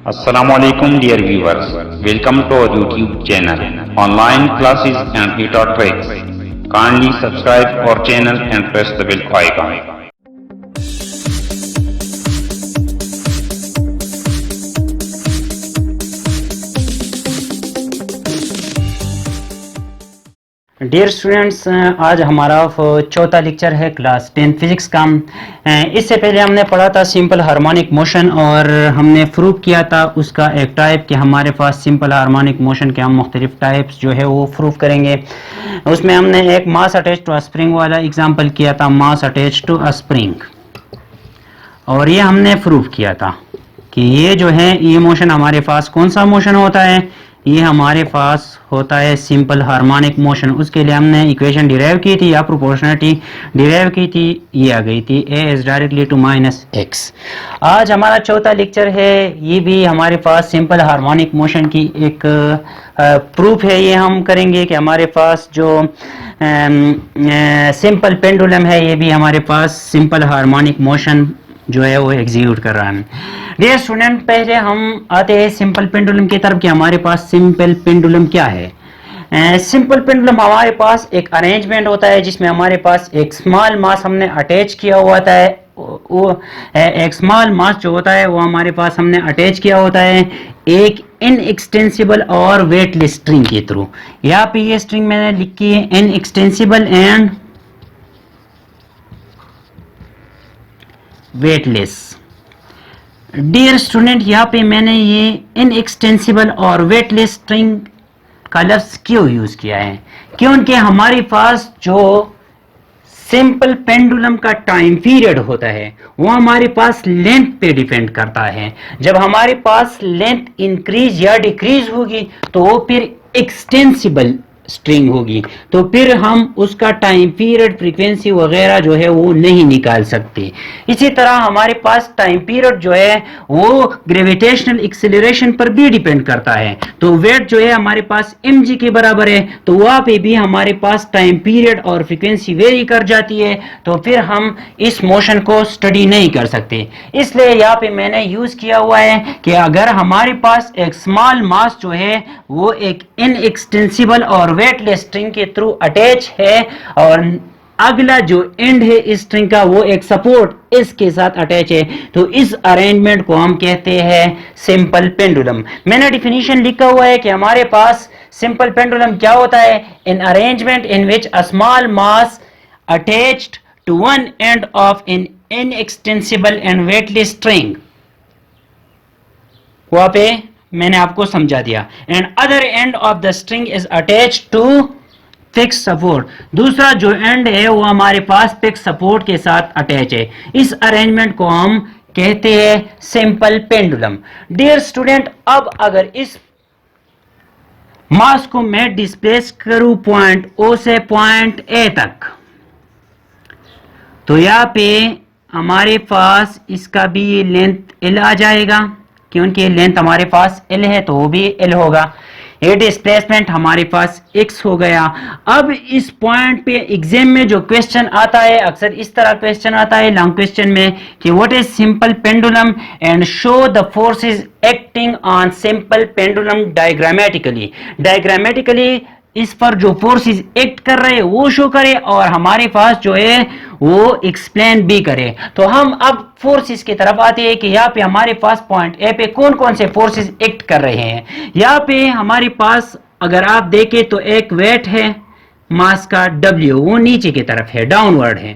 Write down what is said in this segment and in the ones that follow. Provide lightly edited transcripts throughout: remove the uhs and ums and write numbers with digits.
Assalamualaikum dear viewers. Welcome to our YouTube channel. Online classes and tutor tricks. Kindly subscribe our channel and press the bell icon. Dear students, आज हमारा चौथा lecture है class 10 physics का। इससे पहले हमने पढ़ा था सिंपल हार्मोनिक मोशन और हमने प्रूव किया था उसका एक टाइप कि हमारे पास सिंपल हार्मोनिक मोशन के हम मुख्तलिफ टाइप्स जो है वो प्रूव करेंगे। उसमें हमने एक mass attach to a spring वाला एग्जांपल किया था, mass attach to a spring, और ये हमने प्रूव किया था कि ये जो है ये मोशन हमारे पास कौन सा मोशन होता है, ये हमारे पास होता है सिंपल हार्मोनिक मोशन। उसके लिए हमने इक्वेशन डिराइव की थी या प्रोपोर्शनलिटी डिराइव की थी, ये आ गई थी a is directly to minus x. आज हमारा चौथा लेक्चर है, ये भी हमारे पास सिंपल हार्मोनिक मोशन की एक प्रूफ है। ये हम करेंगे कि हमारे पास जो सिंपल पेंडुलम है ये भी हमारे पास सिंपल हार्मोनिक मोशन जो है वो एग्जीक्यूट कर रहा है। डियर स्टूडेंट, पहले हम आते हैं सिंपल पेंडुलम की तरफ कि हमारे पास सिंपल पेंडुलम क्या है। सिंपल पेंडुलम हमारे पास एक अरेंजमेंट होता है जिसमें हमारे पास एक स्मॉल मास हमने अटैच किया हुआ होता है। वो एक स्मॉल मास जो होता है वो हमारे पास हमने अटैच किया होता है एक इनएक्सटेंसिबल और वेटलेस स्ट्रिंग के थ्रू। यहाँ पे ये स्ट्रिंग मैंने लिखी है inextensible and weightless. Dear student, यहाँ पे मैंने ये इनएक्सटेंसिबल और वेटलेस स्ट्रिंग का लफ्ज क्यों यूज किया है? क्योंकि हमारे पास जो सिंपल पेंडुलम का टाइम पीरियड होता है वो हमारे पास लेंथ पे डिपेंड करता है। जब हमारे पास लेंथ इंक्रीज या डिक्रीज होगी तो वो फिर एक्सटेंसिबल स्ट्रिंग होगी, तो फिर हम उसका टाइम पीरियड फ्रीक्वेंसी वगैरह जो है वो नहीं निकाल सकते। इसी तरह हमारे पास टाइम पीरियड जो है वो ग्रेविटेशनल एक्सेलरेशन पर भी डिपेंड करता है। तो वेट जो है हमारे पास mg के बराबर है, तो वहां पे भी हमारे पास टाइम पीरियड और फ्रीक्वेंसी वेरी कर जाती है, तो फिर हम इस मोशन को स्टडी नहीं कर सकते। इसलिए यहाँ पे मैंने यूज किया हुआ है कि अगर हमारे पास एक स्मॉल मास जो है वो एक इनएक्सटेंसिबल और वेटलेस स्ट्रिंग के थ्रू अटैच है और अगला जो एंड है इस स्ट्रिंग का वो एक सपोर्ट इसके साथ अटैच है, तो इस अरेंजमेंट को हम कहते हैं सिंपल पेंडुलम। मैंने डिफिनीशन लिखा हुआ है कि हमारे पास सिंपल पेंडुलम क्या होता है, an arrangement in which a small mass attached to one end of an inextensible and weightless string. वहां पे मैंने आपको समझा दिया। And other end of the string is attached to fix support. दूसरा जो एंड है वो हमारे पास फिक्स सपोर्ट के साथ अटैच है। इस अरेंजमेंट को हम कहते हैं सिंपल पेंडुलम। डियर स्टूडेंट, अब अगर इस मास को मैं डिस्प्लेस करूं पॉइंट O से पॉइंट A तक, तो यहाँ पे हमारे पास इसका भी लेंथ L आ जाएगा, क्योंकि लेंथ हमारे पास L है तो वो भी L होगा। ये डिस्प्लेसमेंट हमारे पास x हो गया। अब इस पॉइंट पे एग्जाम में जो क्वेश्चन आता है, अक्सर इस तरह क्वेश्चन आता है लॉन्ग क्वेश्चन में कि what is simple pendulum and show the forces acting on simple pendulum diagrammatically. Diagrammatically इस पर जो फोर्सेस एक्ट कर रहे हैं वो शो करे और हमारे पास जो है वो एक्सप्लेन भी करे। तो हम अब फोर्सेस की तरफ आते हैं कि यहाँ पे हमारे पास पॉइंट ए पे कौन कौन से फोर्सेस एक्ट कर रहे हैं। यहाँ पे हमारे पास अगर आप देखें तो एक वेट है मास का W, वो नीचे की तरफ है, डाउनवर्ड है।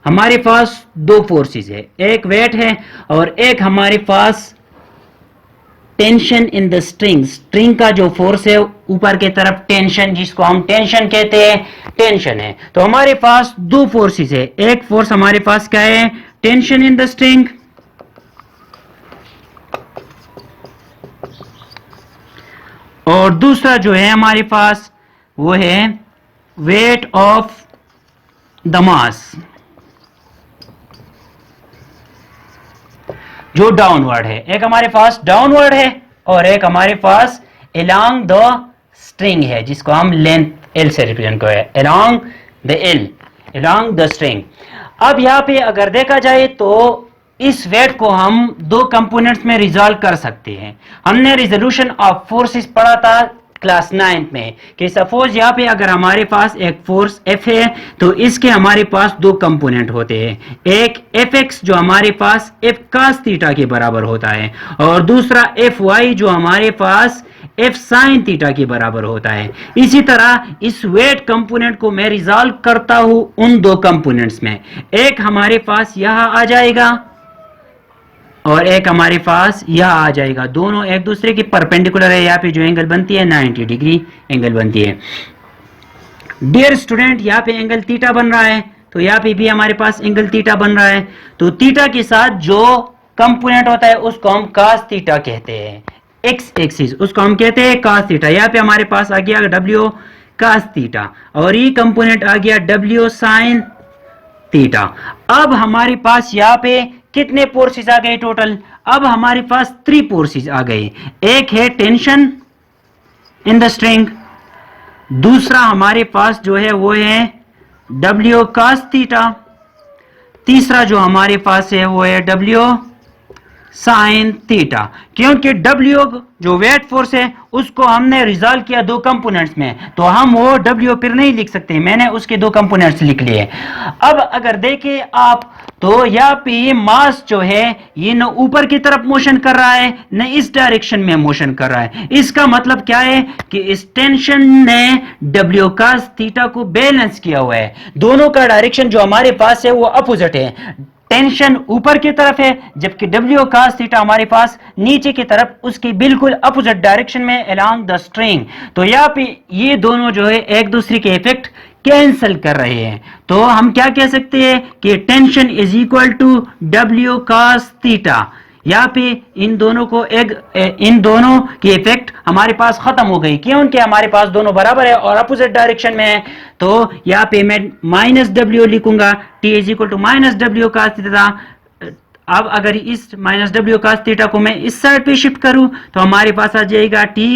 हमारे पास दो फोर्सेस है, एक वेट है और एक हमारे पास tension in the string. String का जो फोर्स है ऊपर की तरफ टेंशन, जिसको हम टेंशन कहते हैं, टेंशन है। तो हमारे पास दो फोर्सेस है, एक फोर्स हमारे पास क्या है, टेंशन इन द स्ट्रिंग, और दूसरा जो है हमारे पास वो है वेट ऑफ द मास जो डाउनवर्ड है। एक हमारे पास डाउनवर्ड है और एक हमारे पास अलोंग द स्ट्रिंग है, जिसको हम लेंथ L से रिप्रेजेंट कर रहे हैं, along the L, along the string. अब यहाँ पे अगर देखा जाए तो इस वेट को हम दो कंपोनेंट्स में रिजॉल्व कर सकते हैं। हमने रिजोल्यूशन ऑफ फोर्सेस पढ़ा था क्लास 9 में कि सपोज यहाँ पे अगर हमारे पास एक फोर्स F है तो इसके हमारे पास दो कंपोनेंट होते हैं, एक Fx जो हमारे पास F cos थीटा के बराबर होता है और दूसरा Fy जो हमारे पास F sin थीटा के बराबर होता है। इसी तरह इस वेट कंपोनेंट को मैं रिजॉल्व करता हूं उन दो कंपोनेंट्स में, एक हमारे पास यहां आ जाएगा और एक हमारे पास यह आ जाएगा, दोनों एक दूसरे के परपेंडिकुलर है। यहाँ पे जो एंगल बनती है 90 डिग्री एंगल बनती है। डियर स्टूडेंट, यहाँ पे एंगल थीटा बन रहा है तो यहाँ पे भी हमारे पास एंगल थीटा बन रहा है। तो थीटा के साथ जो कंपोनेंट होता है उसको हम cos थीटा कहते हैं, एक्स एक्सिस उसको हम कहते हैं cos थीटा। यहाँ पे हमारे पास आ गया W cos थीटा और ये कंपोनेंट आ गया W sin थीटा। अब हमारे पास यहाँ पे कितने फोर्सेस आ गए टोटल? अब हमारे पास 3 फोर्सेस आ गए। एक है टेंशन इन द स्ट्रिंग, दूसरा हमारे पास जो है वो है W cos थीटा, तीसरा जो हमारे पास है वो है W sin थीटा। क्योंकि W जो वेट फोर्स है उसको हमने रिजॉल्व किया दो कंपोनेंट्स में तो हम वो W फिर नहीं लिख सकते, मैंने उसके दो कंपोनेंट्स लिख लिए। अब अगर देखें आप तो यहाँ पे मास जो है ये न ऊपर की तरफ मोशन कर रहा है न इस डायरेक्शन में मोशन कर रहा है। इसका मतलब क्या है कि इस टेंशन ने W cos थीटा को बैलेंस किया हुआ है। दोनों का डायरेक्शन जो हमारे पास है वो अपोजिट है, टेंशन ऊपर की तरफ है जबकि W cos थीटा हमारे पास नीचे की तरफ उसकी बिल्कुल अपोजिट डायरेक्शन में अलोंग द स्ट्रिंग। तो यहाँ पे ये दोनों जो है एक दूसरे के इफेक्ट कैंसिल कर रहे हैं। तो हम क्या कह सकते हैं कि tension is equal to W cos theta. यहाँ पे इन दोनों की इफेक्ट हमारे पास खत्म हो गई क्योंकि हमारे पास दोनों बराबर है और अपोजिट डायरेक्शन में है। तो यहाँ पे मैं -W लिखूंगा, T is equal to -W cos theta. अब अगर इस -W cos थीटा को मैं इस साइड पे शिफ्ट करूं तो हमारे पास आ जाएगा T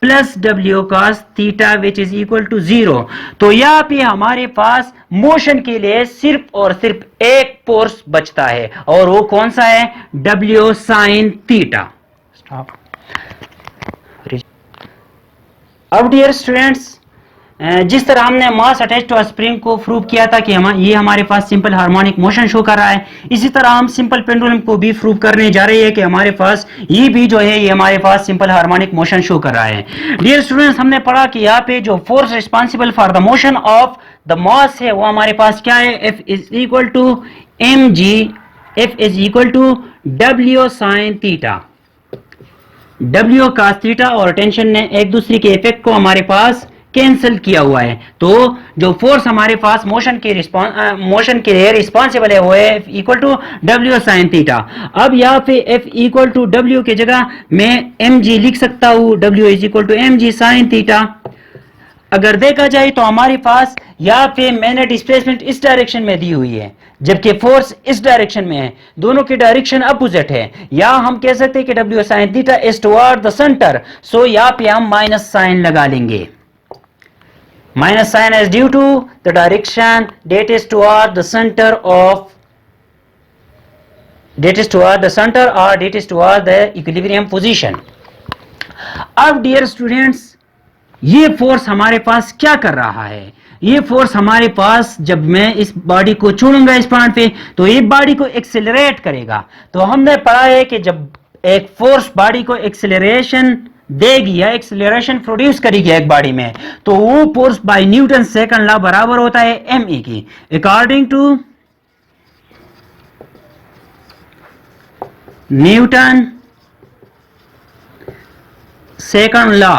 plus W cos theta which is equal to 0। तो यहाँ पे हमारे पास मोशन के लिए सिर्फ और सिर्फ एक फोर्स बचता है और वो कौन सा है? W sin theta. अब डियर स्टूडेंट्स, जिस तरह हमने मास अटैच टू स्प्रिंग को प्रूव किया था कि ये हमारे पास सिंपल हार्मोनिक मोशन शो कर रहा है, इसी तरह हम सिंपल पेंडुलम को भी प्रूव करने जा रहे हैं कि हमारे पास ये भी जो है ये हमारे पास सिंपल हार्मोनिक मोशन शो कर रहा है। डियर स्टूडेंट्स, हमने पढ़ा कि यहाँ पे जो force responsible for the motion of the mass है वो हमारे पास क्या है? F is equal to mg, F is equal to W sin theta. W cos theta और टेंशन ने एक दूसरे के इफेक्ट को हमारे पास कैंसिल किया हुआ है। तो जो फोर्स हमारे पास मोशन के लिए रिस्पॉन्सिबल है वो है F equal to W sin theta. अब यहाँ पे F इक्वल टू W की जगह मैं mg लिख सकता हूँ, W is equal to mg sin theta. अगर देखा जाए तो हमारे पास यहाँ पे मैंने डिस्प्लेसमेंट इस डायरेक्शन में दी हुई है जबकि फोर्स इस डायरेक्शन में है, दोनों की डायरेक्शन अपोजिट है। या हम कह सकते हैं कि W sin theta is toward the centre, so यहाँ पे हम माइनस साइन लगा लेंगे। Minus sign is due to the direction that is toward the center or that is toward the equilibrium position। अब डियर स्टूडेंट्स, ये force हमारे पास क्या कर रहा है? ये फोर्स हमारे पास जब मैं इस बॉडी को छोड़ूंगा इस पॉइंट पे तो ये बॉडी को एक्सेलरेट करेगा। तो हमने पढ़ा है कि जब एक फोर्स बॉडी को एक्सेलरेशन देगी या एक्सेलरेशन प्रोड्यूस करेगी एक बॉडी में तो वो force by Newton second law बराबर होता है ma की। According to Newton second law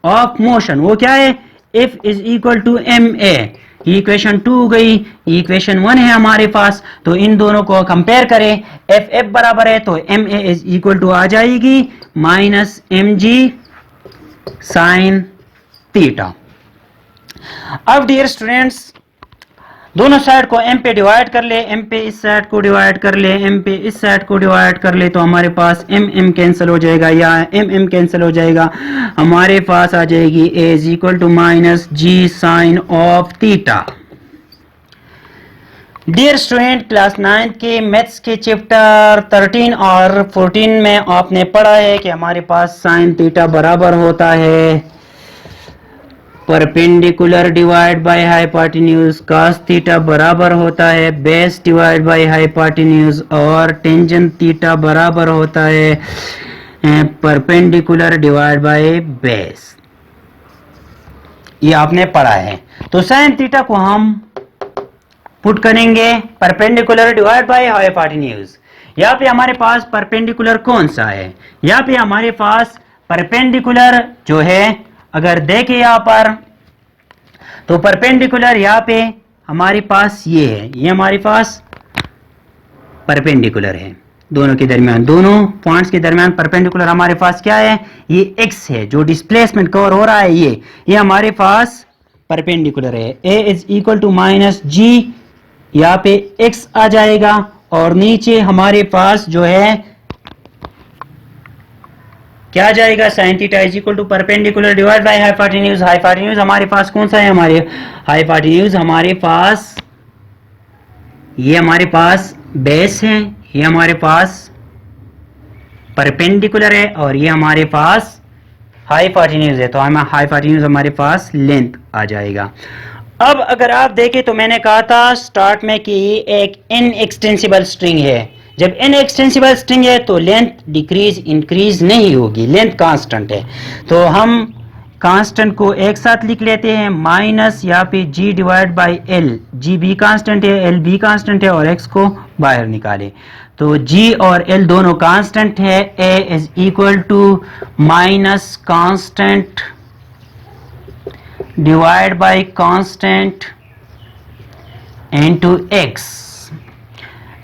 of motion वो क्या है? F is equal to ma। Equation 2 गई, इक्वेशन 1 है हमारे पास। तो इन दोनों को कंपेयर करें, F बराबर है तो ma इज इक्वल टू आ जाएगी माइनस mg साइन थीटा। अब डियर स्टूडेंट्स, दोनों साइड को m पे डिवाइड कर ले, m पे इस साइड को डिवाइड कर ले, m पे इस साइड को डिवाइड कर ले तो हमारे पास m कैंसिल हो जाएगा या m कैंसिल हो जाएगा। हमारे पास आ जाएगी a is equal to minus g sine of theta. Dear student, class 9 के मैथ्स के चैप्टर 13 और 14 में आपने पढ़ा है कि हमारे पास साइन थीटा बराबर होता है perpendicular divide by hypotenuse, cos theta बराबर होता है बेस डिवाइड बाय हाइपोटेन्यूज, और टेंजेंट थीटा बराबर होता है परपेंडिकुलर डिवाइड बाय बेस। ये आपने पढ़ा है। तो साइन थीटा को हम पुट करेंगे परपेंडिकुलर डिवाइड बाय हाइपोटेन्यूज। यहाँ पे हमारे पास परपेंडिकुलर कौन सा है? यहाँ पे हमारे पास परपेंडिकुलर जो है, अगर देखें यहाँ पर, तो परपेंडिकुलर यहाँ पे हमारे पास ये है, ये हमारे पास परपेंडिकुलर है दोनों के दरमियान, दोनों पॉइंट्स के दरमियान परपेंडिकुलर हमारे पास क्या है? ये x है, जो डिस्प्लेसमेंट कवर हो रहा है ये हमारे पास परपेंडिकुलर है। a is equal to minus g, यहाँ पे x आ जाएगा, और नीचे हमारे पास जो है क्या आ जाएगा? Sine theta is equal to perpendicular divide by hypotenuse. Hypotenuse हमारे पास कौन सा है? हमारे हाइपोटेन्यूज हमारे पास ये हमारे पास बेस है, ये हमारे पास परपेंडिकुलर है, और ये हमारे पास हाइपोटेन्यूज है। तो हमें हाइपोटेन्यूज हमारे पास लेंथ आ जाएगा। अब अगर आप देखें तो मैंने कहा था स्टार्ट में कि एक इनएक्सटेंसिबल स्ट्रिंग है। जब इनएक्सटेंसिबल स्ट्रिंग है तो लेंथ डिक्रीज इंक्रीज नहीं होगी, लेंथ कांस्टेंट है। तो हम कांस्टेंट को एक साथ लिख लेते हैं, माइनस यहाँ पे g divide by L, G be constant है, एल बी कांस्टेंट है, और x को बाहर निकाले। तो g और l दोनों कांस्टेंट है। a is equal to minus constant divide by constant into x।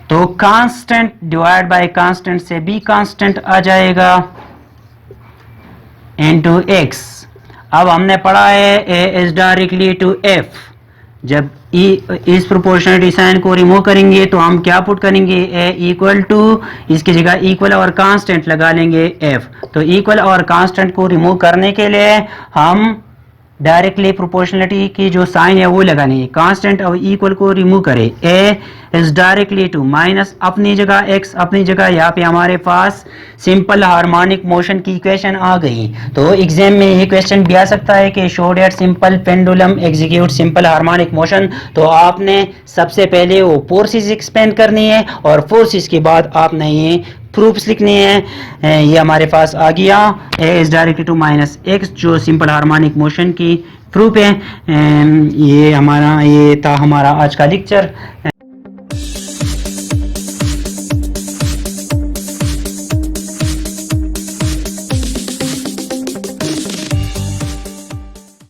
तो कांस्टेंट डिवाइड बाई कांस्टेंट से भी कांस्टेंट आ जाएगा इनटू x। अब हमने पढ़ा है a is directly to f। जब इस प्रोपोर्शनलिटी साइन को रिमूव करेंगे तो हम क्या पुट करेंगे? a इक्वल टू, इसकी जगह इक्वल और कांस्टेंट लगा लेंगे f। तो इक्वल और कांस्टेंट को रिमूव करने के लिए हम डायरेक्टली प्रोपोर्शनलिटी की जो साइन है वो लगानी है। कांस्टेंट और इक्वल को रिमूव करें, a is directly to minus अपनी जगह x अपनी जगह, यहाँ पे हमारे पास सिंपल हार्मोनिक मोशन की इक्वेशन आ गई। तो एग्जाम में ये क्वेश्चन भी आ सकता है कि show that simple pendulum execute simple harmonic motion. तो आपने सबसे पहले वो फोर्सेस एक्सप्लेन करनी है, और फोर्सेस के बाद आपने ये प्रूफ्स लिखनी है। ये हमारे पास आ गया a is directly to minus x, जो सिंपल हार्मोनिक मोशन की प्रूफ है। ये था हमारा आज का लेक्चर।